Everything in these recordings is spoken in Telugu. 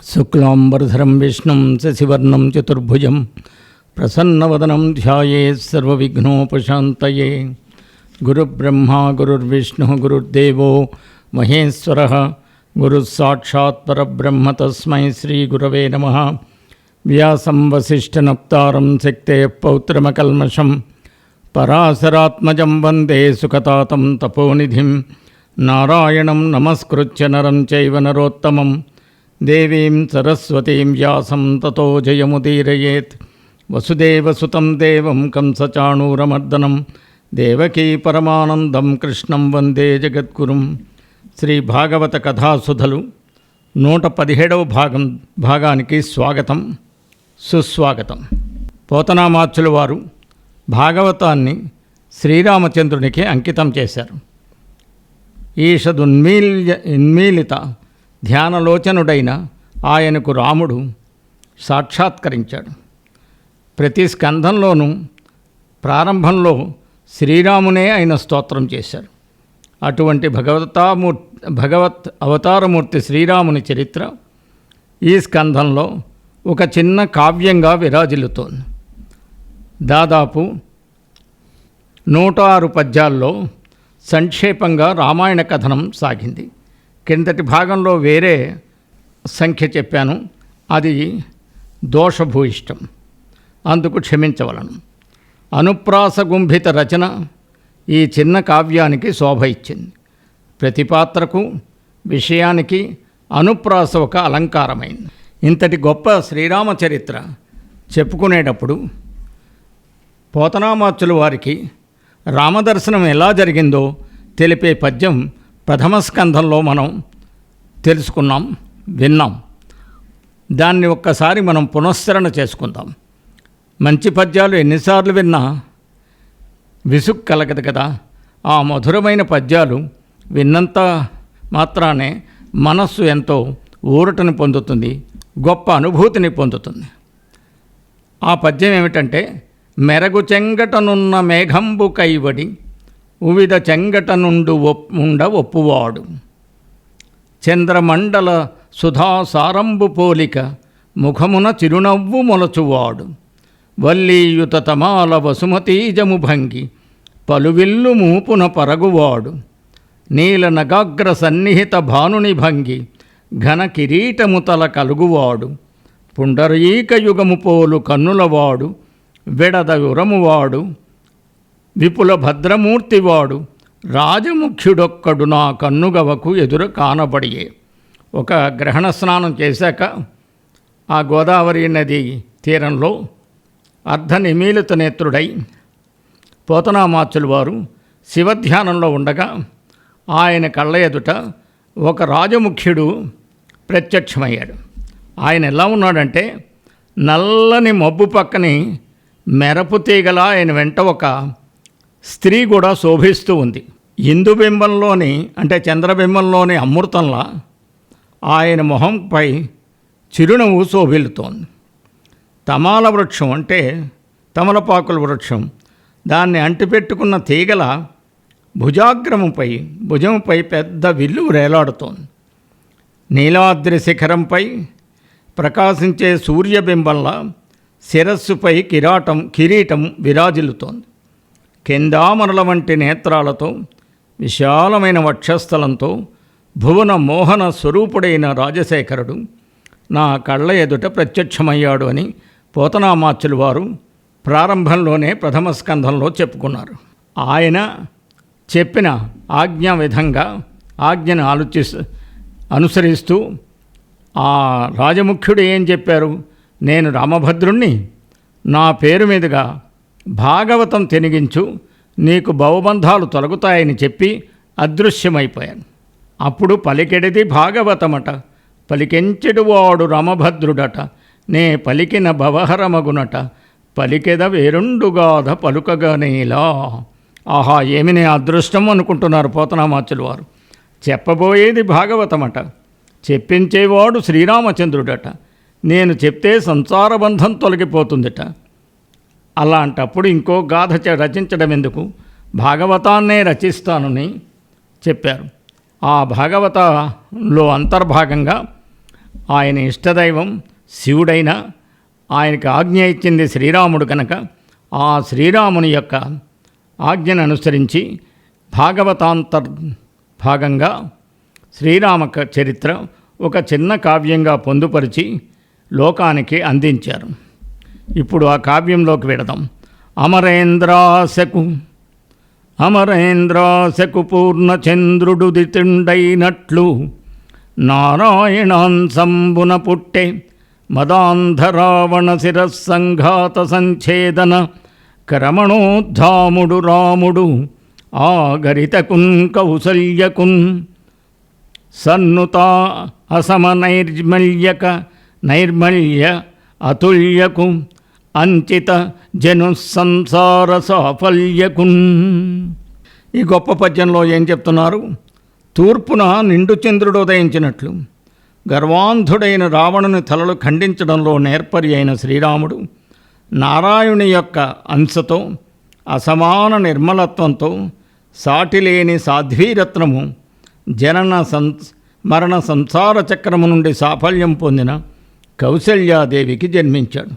శుక్లాంబరధరం విష్ణుం శశివర్ణం చతుర్భుజం ప్రసన్నవదనం ధ్యాయేత్ సర్వవిఘ్నోపశాంతయే. గురుబ్రహ్మా గురుర్విష్ణు గురుర్దేవో మహేశ్వరః గురుస్సాక్షాత్ పరబ్రహ్మ తస్మై శ్రీగురవే నమః. వ్యాసం వసిష్ఠనప్తారం శక్తేః పౌత్రమకల్మషం పరాశరాత్మజం వందే సుఖతాతం తపోనిధిం. నారాయణం నమస్కృత్య నరం చైవ నరోత్తమం దేవీం సరస్వతీం వ్యాసం తతో జయముదీరయేత్. వసుదేవసుతం దేవం కంసచాణూరమర్దనం దేవకీ పరమానందం కృష్ణం వందే జగద్గురుం. శ్రీ భాగవత కథాసుధలు 117వ భాగానికి స్వాగతం, సుస్వాగతం. పోతనామాచ్యుల వారు భాగవతాన్ని శ్రీరామచంద్రునికి అంకితం చేశారు. ఈషదున్మీలిత ధ్యానలోచనుడైన ఆయనకు రాముడు సాక్షాత్కరించాడు. ప్రతి స్కంధంలోనూ ప్రారంభంలో శ్రీరామునే ఆయన స్తోత్రం చేశారు. అటువంటి భగవత్ అవతారమూర్తి శ్రీరాముని చరిత్ర ఈ స్కంధంలో ఒక చిన్న కావ్యంగా విరాజిల్లుతోంది. దాదాపు 106 పద్యాల్లో సంక్షేపంగా రామాయణ కథనం సాగింది. కిందటి భాగంలో వేరే సంఖ్య చెప్పాను, అది దోషభూయిష్టం, అందుకు క్షమించవలను. అనుప్రాసగుంభిత రచన ఈ చిన్న కావ్యానికి శోభ ఇచ్చింది. ప్రతి పాత్రకు విషయానికి అనుప్రాస ఒక అలంకారమైంది. ఇంతటి గొప్ప శ్రీరామచరిత్ర చెప్పుకునేటప్పుడు పోతనామాచ్యుల వారికి రామదర్శనం ఎలా జరిగిందో తెలిపే పద్యం ప్రథమ స్కంధంలో మనం తెలుసుకున్నాం, విన్నాం. దాన్ని ఒక్కసారి మనం పునశ్చరణ చేసుకుందాం. మంచి పద్యాలు ఎన్నిసార్లు విన్నా విసుగు కలగదు కదా. ఆ మధురమైన పద్యాలు విన్నంత మాత్రానే మనస్సు ఎంతో ఊరటను పొందుతుంది, గొప్ప అనుభూతిని పొందుతుంది. ఆ పద్యం ఏమిటంటే, మెరగు చెంగటనున్న మేఘంబు కైవడి ఉవిధ చెంగట నుండు ఉండ ఒప్పువాడు. చంద్రమండల సుధాసారంబు పోలిక ముఖమున చిరునవ్వు మొలచువాడు. వల్లీయుత తమాల వసుమతీజము భంగి పలువిల్లు మూపున పరగువాడు. నీల నగాగ్ర సన్నిహిత భానుని భంగి ఘన కిరీటముతల కలుగువాడు. పుండరీక యుగము పోలు కన్నులవాడు. వెడద యురమువాడు విపుల భద్రమూర్తివాడు. రాజముఖ్యుడొక్కడు నా కన్నుగవకు ఎదురు కానబడియే. ఒక గ్రహణ స్నానం చేశాక ఆ గోదావరి నది తీరంలో అర్ధనిమీలిత నేత్రుడై పోతనామాచ్యుల వారు శివధ్యానంలో ఉండగా ఆయన కళ్ళ ఎదుట ఒక రాజముఖ్యుడు ప్రత్యక్షమయ్యాడు. ఆయన ఎలా ఉన్నాడంటే, నల్లని మబ్బు పక్కని మెరపు తీగలా ఆయన వెంట ఒక స్త్రీ కూడా శోభిస్తూ ఉంది. ఇందుబింబంలోని అంటే చంద్రబింబంలోని అమృతంలా ఆయన మొహంపై చిరునవ్వు శోభిల్లుతోంది. తమాల వృక్షం అంటే తమలపాకుల వృక్షం, దాన్ని అంటిపెట్టుకున్న తీగల భుజంపై పెద్ద విల్లు వేలాడుతోంది. నీలాద్రి శిఖరంపై ప్రకాశించే సూర్యబింబంలా శిరస్సుపై కిరీటం విరాజిల్లుతోంది. కెందామరల వంటి నేత్రాలతో విశాలమైన వక్షస్థలంతో భువన మోహన స్వరూపుడైన రాజశేఖరుడు నా కళ్ళ ఎదుట ప్రత్యక్షమయ్యాడు అని పోతనామాచ్యుల వారు ప్రారంభంలోనే ప్రథమ స్కంధంలో చెప్పుకున్నారు. ఆయన చెప్పిన ఆజ్ఞ విధంగా ఆజ్ఞను అనుసరిస్తూ ఆ రాజముఖ్యుడు ఏం చెప్పారు, నేను రామభద్రుణ్ణి, నా పేరు మీదుగా భాగవతం తెనిగించు, నీకు భవబంధాలు తొలగుతాయని చెప్పి అదృశ్యమైపోయాను. అప్పుడు పలికెడిది భాగవతమట, పలికెంచెడువాడు రామభద్రుడట, నే పలికిన భవహరమగునట, పలికెద వేరుండుగాధ పలుకగనేలా. ఆహా, ఏమి నే అదృష్టం అనుకుంటున్నారు పోతనామాచ్యుల వారు. చెప్పబోయేది భాగవతమట, చెప్పించేవాడు శ్రీరామచంద్రుడట, నేను చెప్తే సంసార బంధం తొలగిపోతుందట. అలాంటప్పుడు ఇంకో గాథ రచించడం ఎందుకు, భాగవతాన్నే రచిస్తానని చెప్పారు. ఆ భాగవతంలో అంతర్భాగంగా ఆయన ఇష్టదైవం శివుడైన ఆయనకి ఆజ్ఞ ఇచ్చింది శ్రీరాముడు కనుక ఆ శ్రీరాముని యొక్క ఆజ్ఞను అనుసరించి భాగంగా శ్రీరామ చరిత్ర ఒక చిన్న కావ్యంగా పొందుపరిచి లోకానికి అందించారు. ఇప్పుడు ఆ కావ్యంలోకి వెడదాం. అమరేంద్రాశకు పూర్ణచంద్రుడు దితుండైనట్లు నారాయణాంశంబున పుట్టే మదాంధరావణ శిరస్సంఘాత సంఛేదన క్రమణోద్ధాముడు రాముడు ఆగరితకున్ కౌసల్యకున్ సన్నుతా అసమ నైర్మల్య అతుల్యకు అంచిత జను సంసార సాఫల్యకున్. ఈ గొప్ప పద్యంలో ఏం చెప్తున్నారు? తూర్పున నిండు చంద్రుడు ఉదయించినట్లు గర్వాంధుడైన రావణుని తలలు ఖండించడంలో నేర్పరి అయిన శ్రీరాముడు నారాయణుని యొక్క అంశతో అసమాన నిర్మలత్వంతో సాటిలేని సాధ్వీరత్నము మరణ సంసార చక్రము నుండి సాఫల్యం పొందిన కౌసల్యాదేవికి జన్మించాడు.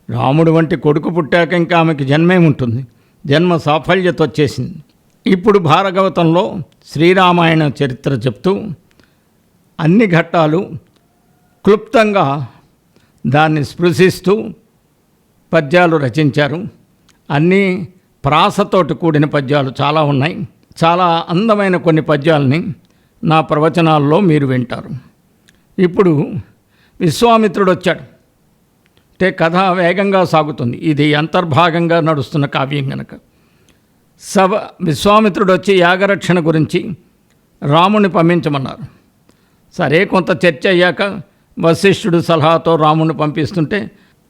రాముడు వంటి కొడుకు పుట్టాక ఇంకా ఆమెకి జన్మేముంటుంది? జన్మ సాఫల్యత వచ్చేసింది. ఇప్పుడు భాగవతంలో శ్రీరామాయణ చరిత్ర చెప్తూ అన్ని ఘట్టాలు క్లుప్తంగా దాన్ని స్పృశిస్తూ పద్యాలు రచించారు. అన్నీ ప్రాసతోటి కూడిన పద్యాలు చాలా ఉన్నాయి. చాలా అందమైన కొన్ని పద్యాలని నా ప్రవచనాల్లో మీరు వింటారు. ఇప్పుడు విశ్వామిత్రుడు వచ్చాడు అంటే కథ వేగంగా సాగుతుంది. ఇది అంతర్భాగంగా నడుస్తున్న కావ్యం కనుక విశ్వామిత్రుడు వచ్చి యాగరక్షణ గురించి రాముని పంపించమన్నారు. సరే, కొంత చర్చ అయ్యాక వశిష్ఠుడు సలహాతో రాముని పంపిస్తుంటే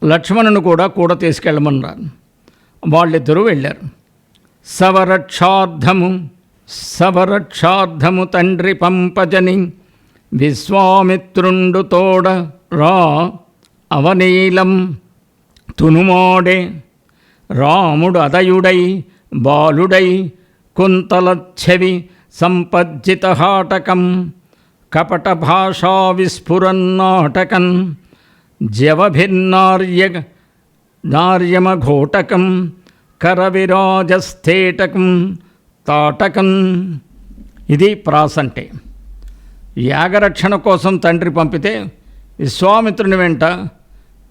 లక్ష్మణుని కూడా తీసుకెళ్ళమన్నారు. వాళ్ళిద్దరూ వెళ్ళారు. సవరక్షార్థము తండ్రి పంపజని విశ్వామిత్రుండు తోడ రా అవనీలం తునుమోడే రాముడు అదయుడై బాలుడై కుంతలచ్ఛవి సంపజ్జిత హాటకం కపట భాషా విస్ఫురన్నాటకం జవభిర్నార్యమఘోటకం కరవిరాజస్థేటకం తాటకం. ఇది ప్రాస అంటే. యాగరక్షణ కోసం తండ్రి పంపితే విశ్వామిత్రుని వెంట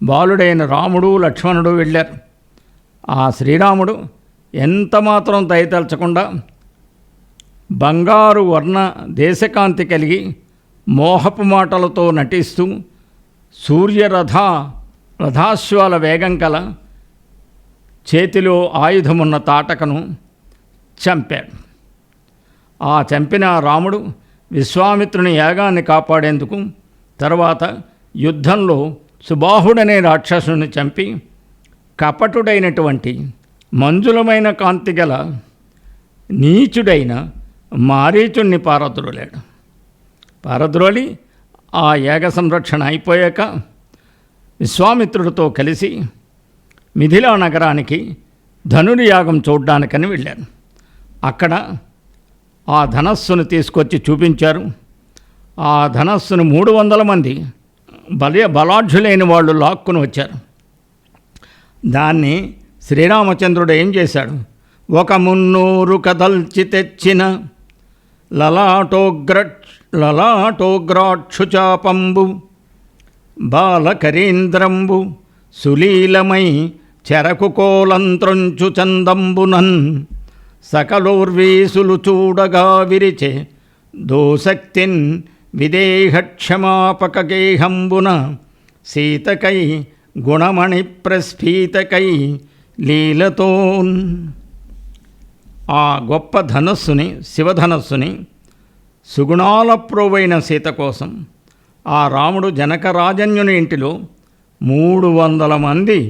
బాలుడైన రాముడు లక్ష్మణుడు వెళ్ళారు. ఆ శ్రీరాముడు ఎంతమాత్రం దయతలచకుండా బంగారు వర్ణ దేశకాంతి కలిగి మోహపు మాటలతో నటిస్తూ రథాశ్వాల వేగం కల చేతిలో ఆయుధమున్న తాటకను చంపాడు. ఆ చంపిన రాముడు విశ్వామిత్రుని యాగాన్ని కాపాడేందుకు తర్వాత యుద్ధంలో సుబాహుడనే రాక్షసుని చంపి కపటుడైనటువంటి మంజులమైన కాంతి గల నీచుడైన మారీచుణ్ణి పారద్రోలి ఆ యాగ సంరక్షణ అయిపోయాక విశ్వామిత్రుడితో కలిసి మిథిలా నగరానికి ధనుర్యాగం చూడ్డానికని వెళ్ళారు. అక్కడ ఆ ధనస్సును తీసుకొచ్చి చూపించారు. ఆ ధనస్సును 300 మంది బలాఢ్యులైన వాళ్ళు లాక్కుని వచ్చారు. దాన్ని శ్రీరామచంద్రుడు ఏం చేశాడు? 100 కదల్చి తెచ్చిన లలాటోగ్రాక్షుచాపంబు బాలకరీంద్రంబు సులీలమై చెరకు కోలంత్రొంచు చందంబునన్ సకలోర్వీసులు చూడగా విరిచే దోశక్తిన్ విదేహక్షమాపక గేహంబున సీతకై గుణమణి ప్రస్ఫీతకై లీలతోన్. ఆ గొప్ప ధనస్సుని, శివధనస్సుని సుగుణాల ప్రోవైన సీత కోసం ఆ రాముడు జనకరాజన్యుని ఇంటిలో 300 మంది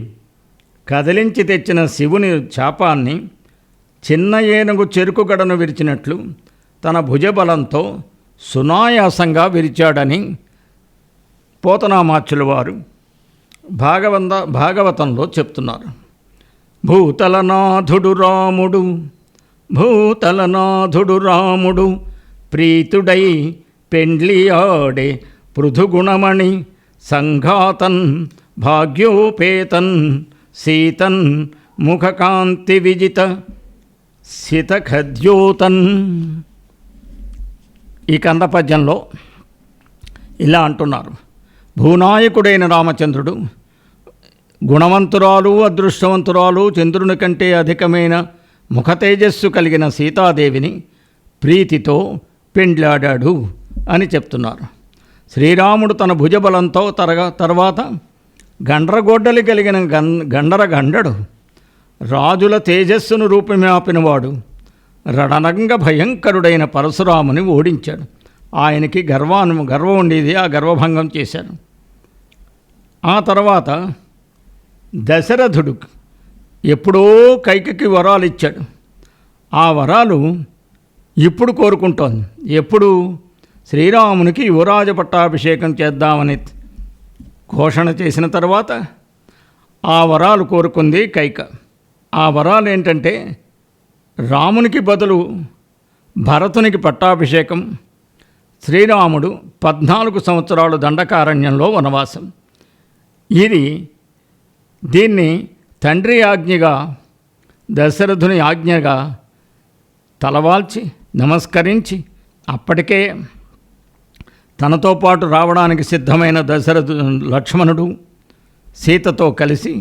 కదిలించి తెచ్చిన శివుని శాపాన్ని చిన్న ఏనుగు చెరుకుగడను విరిచినట్లు తన భుజబలంతో సునాయాసంగా విరిచాడని పోతనామాచ్యుల వారు భాగవతంలో చెప్తున్నారు. భూతలనాథుడు రాముడు ప్రీతుడై పెండ్లి ఆడే పృథుగుణమణి సంఘాతన్ భాగ్యోపేతన్ సీతన్ ముఖకాంతి విజిత సితఖద్యోతన్. ఈ కంద పద్యంలో ఇలా అంటున్నారు: భూనాయకుడైన రామచంద్రుడు గుణవంతురాలు, అదృష్టవంతురాలు, చంద్రుని కంటే అధికమైన ముఖ తేజస్సు కలిగిన సీతాదేవిని ప్రీతితో పెండ్లాడాడు అని చెప్తున్నారు. శ్రీరాముడు తన భుజబలంతో తర్వాత గండ్రగొడ్డలి కలిగిన గండరగండడు రాజుల తేజస్సును రూపుమాపినవాడు రణరంగ భయంకరుడైన పరశురాముని ఓడించాడు. ఆయనకి గర్వం ఉండేది, ఆ గర్వభంగం చేశాడు. ఆ తర్వాత దశరథుడు ఎప్పుడో కైకకి వరాలు ఇచ్చాడు. ఆ వరాలు ఇప్పుడు కోరుకుంటోంది. ఎప్పుడు? శ్రీరామునికి యువరాజ పట్టాభిషేకం చేద్దామని ఘోషణ చేసిన తర్వాత ఆ వరాలు కోరుకుంది కైక. ఆ వరాలు ఏంటంటే, రామునికి బదులు భరతునికి పట్టాభిషేకం, శ్రీరాముడు 14 సంవత్సరాలు దండకారణ్యంలో వనవాసం. దీన్ని తండ్రి ఆజ్ఞగా, దశరథుని ఆజ్ఞగా తలవాల్చి నమస్కరించి, అప్పటికే తనతో పాటు రావడానికి సిద్ధమైన లక్ష్మణుడు సీతతో కలిసి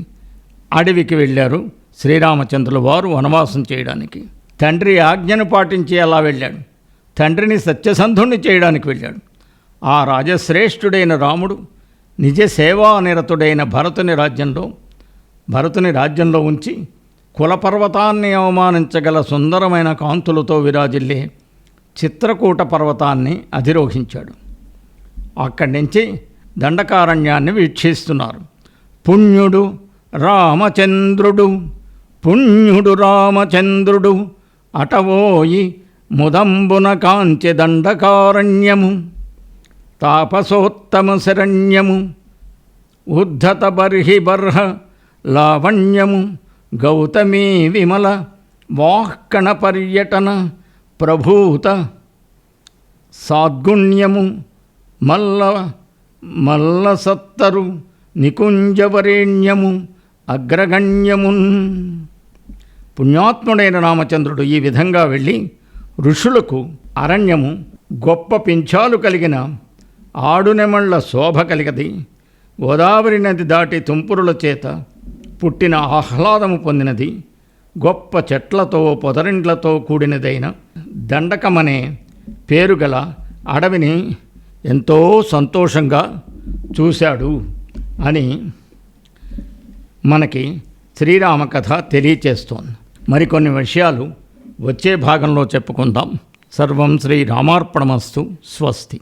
అడవికి వెళ్ళారు. శ్రీరామచంద్రుల వారు వనవాసం చేయడానికి తండ్రి ఆజ్ఞను పాటించి అలా వెళ్ళాడు. తండ్రిని సత్యసంధుణ్ణి చేయడానికి వెళ్ళాడు. ఆ రాజశ్రేష్ఠుడైన రాముడు నిజ సేవానిరతుడైన భరతుని రాజ్యంలో ఉంచి కులపర్వతాన్ని అవమానించగల సుందరమైన కాంతులతో విరాజిల్లే చిత్రకూట పర్వతాన్ని అధిరోహించాడు. అక్కడి నుంచి దండకారణ్యాన్ని వీక్షిస్తున్నారు. పుణ్యుడు రామచంద్రుడు అటవోయి ముదంబున కాంచె దండకారణ్యము, తాపసోత్తమ శరణ్యము, ఉద్ధత బర్హ లావణ్యము, గౌతమీ విమల వాహ్కణ పర్యటన ప్రభూత సాద్గుణ్యము, మల్ల సత్తరు నికుంజవరేణ్యము అగ్రగణ్యమున్. పుణ్యాత్ముడైన రామచంద్రుడు ఈ విధంగా వెళ్ళి ఋషులకు అరణ్యము గొప్ప పింఛాలు కలిగిన ఆడునెమళ్ల శోభ కలిగది, గోదావరి నది దాటి తుంపురుల చేత పుట్టిన ఆహ్లాదము పొందినది, గొప్ప చెట్లతో పొదరిండ్లతో కూడినదైన దండకమనే పేరుగల అడవిని ఎంతో సంతోషంగా చూశాడు అని మనకి శ్రీరామ కథ తెలియచేస్తోంది. మరికొన్ని విషయాలు వచ్చే భాగంలో చెప్పుకుందాం. సర్వం శ్రీరామార్పణమస్తు. స్వస్తి.